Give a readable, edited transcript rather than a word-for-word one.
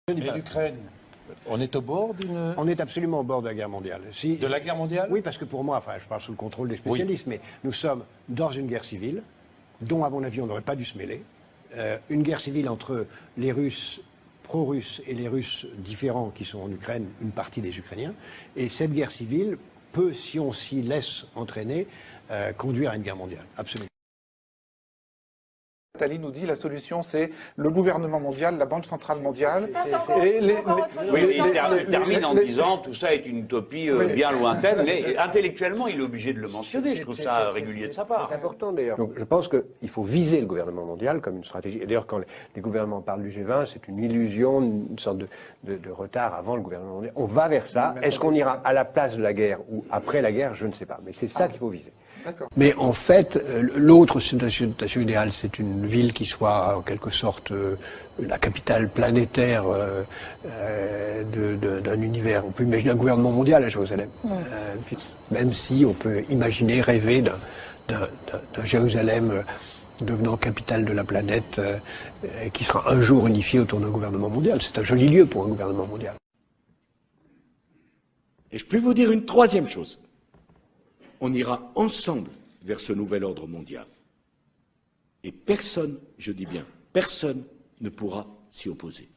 Mais l'Ukraine, on est au bord d'une... On est absolument au bord de la guerre mondiale. De la guerre mondiale? Oui, parce que pour moi, enfin, je parle sous le contrôle des spécialistes, mais nous sommes dans une guerre civile, dont, à mon avis, on n'aurait pas dû se mêler. Une guerre civile entre les Russes pro-russes et les Russes différents qui sont en Ukraine, une partie des Ukrainiens. Et cette guerre civile peut, si on s'y laisse entraîner, conduire à une guerre mondiale. Absolument. Nathalie nous dit la solution c'est le gouvernement mondial, la Banque centrale mondiale. Oui, il termine en disant tout ça est une utopie bien lointaine, mais intellectuellement il est obligé de le mentionner. Je trouve ça régulier de sa part. C'est important d'ailleurs. Donc je pense qu'il faut viser le gouvernement mondial comme une stratégie. Et d'ailleurs quand les gouvernements parlent du G20, c'est une illusion, une sorte de retard avant le gouvernement mondial. On va vers ça. Est-ce qu'on ira à la place de la guerre ou après la guerre? Je ne sais pas. Mais c'est ça qu'il faut viser. Mais en fait, l'autre situation idéale, c'est une ville qui soit en quelque sorte la capitale planétaire d'un univers. On peut imaginer un gouvernement mondial à Jérusalem, même si on peut imaginer, rêver d'un Jérusalem devenant capitale de la planète, qui sera un jour unifié autour d'un gouvernement mondial. C'est un joli lieu pour un gouvernement mondial. Et je peux vous dire une troisième chose. On ira ensemble vers ce nouvel ordre mondial. Et personne, je dis bien, personne ne pourra s'y opposer.